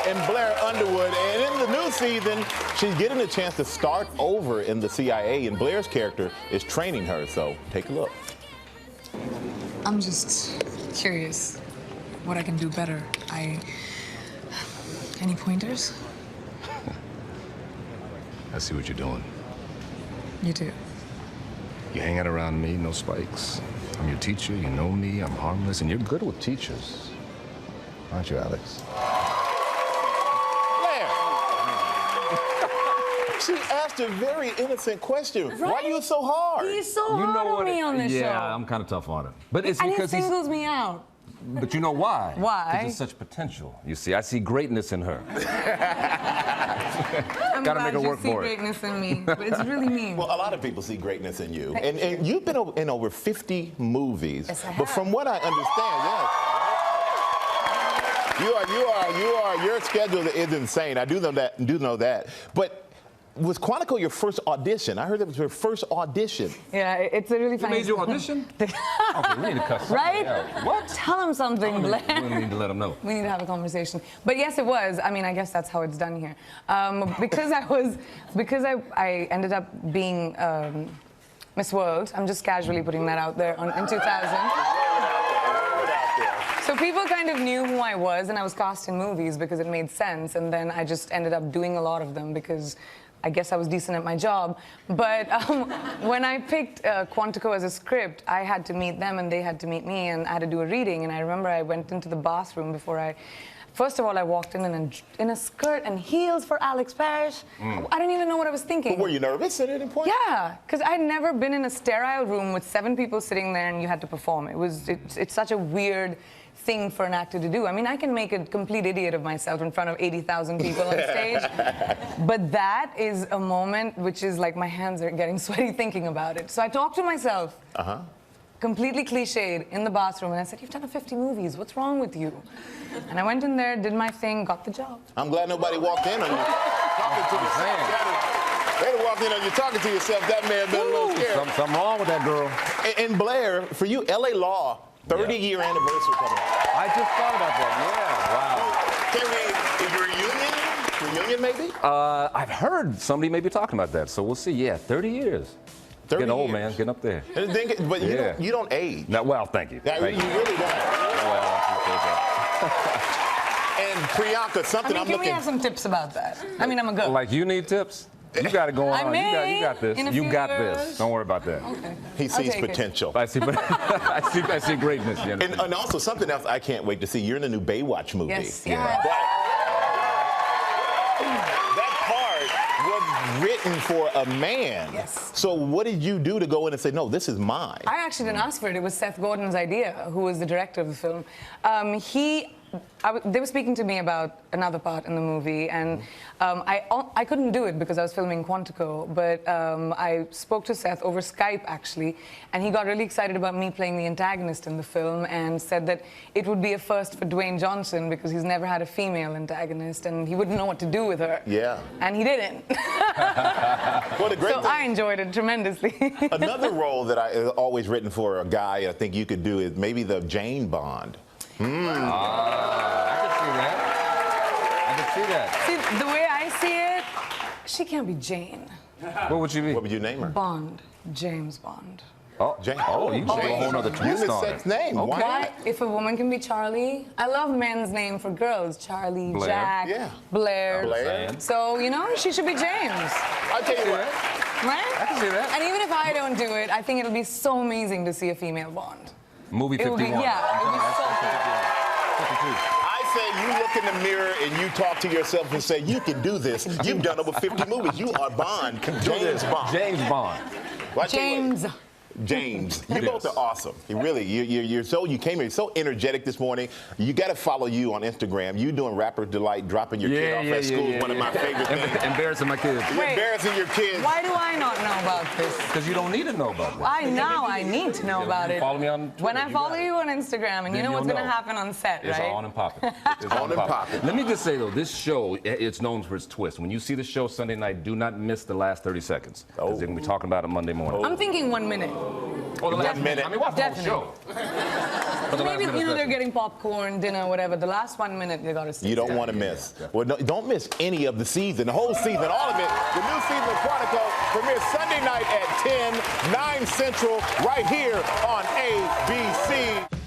and Blair Underwood. And in the new season, she's getting a chance to start over in the CIA, and Blair's character is training her, so take a look. I'm just curious what I can do better. Any pointers? I see what you're doing. You do. You're hanging around me, no spikes. I'm your teacher, you know me, I'm harmless, and you're good with teachers. Aren't you, Alex? Blair! She asked a very innocent question. Right? Why are you so hard? He's so hard on me on this show. Yeah, I'm kind of tough on him. But it's and because he singles me out. But you know why? Why? Because there's such potential. You see, I see greatness in her. I'm Gotta glad make her work you see for it. greatness in me, but it's really mean. Well, a lot of people see greatness in you. And you've been in over 50 movies. Yes, I have. But from what I understand, yes. Your schedule is insane. I do know that. But was Quantico your first audition? I heard that was your first audition. Yeah, it's a really funny. You made your audition? Okay, we need to cut something Right? out. What? Tell him something, Blair. We need to let him know. We need to have a conversation. But yes, it was. I mean, I guess that's how it's done here. Because I ended up being Miss World. I'm just casually putting that out there in 2000. So people kind of knew who I was, and I was cast in movies because it made sense. And then I just ended up doing a lot of them because I guess I was decent at my job. But when I picked Quantico as a script, I had to meet them and they had to meet me, and I had to do a reading. And I remember I went into the bathroom before first of all, I walked in a skirt and heels for Alex Parrish. I didn't even know what I was thinking. But were you nervous at any point? Yeah, because I'd never been in a sterile room with 7 people sitting there and you had to perform. It's such a weird thing for an actor to do. I mean, I can make a complete idiot of myself in front of 80,000 people on stage, but that is a moment which is like my hands are getting sweaty thinking about it. So I talked to myself, completely cliched, in the bathroom, and I said, "You've done 50 movies, what's wrong with you?" And I went in there, did my thing, got the job. I'm glad nobody walked in on you. Talking to yourself. They'd walk in on you talking to yourself. That may have been a little scary. Something wrong with that girl. And Blair, for you, LA Law, 30-year anniversary coming up. I just thought about that, Can we, reunion maybe? I've heard somebody may be talking about that, so we'll see. Yeah, 30 years. 30 Getting old, years. man, getting up there. But you don't age. No, well, thank you. Yeah, Thank you you. really don't. Well, I appreciate that. And Priyanka, something I'm Can looking... we have some tips about that? I mean, I'm a girl. Like, you need tips? You got it going I on. may, You got this. in a You few got years. this. Don't worry about that. Okay. He sees take it. potential. I see, I see greatness. You know? And also something else I can't wait to see. You're in the new Baywatch movie. Yes, Yeah. That part was written for a man. Yes. So what did you do to go in and say, no, this is mine? I actually didn't ask for it. It was Seth Gordon's idea, who was the director of the film. They were speaking to me about another part in the movie, and I couldn't do it because I was filming Quantico, but I spoke to Seth over Skype, actually, and he got really excited about me playing the antagonist in the film and said that it would be a first for Dwayne Johnson because he's never had a female antagonist, and he wouldn't know what to do with her. Yeah. And he didn't. What a great So thing. I enjoyed it tremendously. Another role that I always written for a guy I think you could do is maybe the Jane Bond. I can see that. See, the way I see it, she can't be Jane. What would you be? What would you name her? Bond. James Bond. Oh, Jane. Oh, you put a whole nother twist on Unisex it. name. Okay. Why not? If a woman can be Charlie, I love men's name for girls. Charlie, Blair. Jack, Yeah. Blair. Blair. So, you know, she should be James, I'll tell you what. right? I can see that. And even if I don't do it, I think it'll be so amazing to see a female Bond. Movie It 51. would be, yeah, it would be so cool. I say you look in the mirror and you talk to yourself and say, you can do this. You've done over 50 movies. You are Bond. James Bond. James Bond. Well, I tell you what, James. James, you both are awesome. You really, you came here so energetic this morning. You got to follow you on Instagram. You doing Rapper Delight, dropping your kid off at school is one of my favorite things. Embarrassing my kids. You're embarrassing your kids. Why do I not know about this? Because you don't need to know about that. I need to know about it. Follow me on Twitter. When I follow you on Instagram, and you Then know what's you'll going to know. happen on set, It's right? on and popping. It's on and popping. Let me just say, though, this show, it's known for its twist. When you see the show Sunday night, do not miss the last 30 seconds. Because they're going to be talking about it Monday morning. I'm thinking 1 minute. Oh, the last minute. I mean, watch the whole Definitely. show. For the last Maybe, minute you know, they're session. getting popcorn, dinner, whatever. The last 1 minute, you got to see. You don't want to miss. Well, no, don't miss any of the season, the whole season, all of it. The new season of Quantico premieres Sunday night at 10, 9 Central, right here on ABC.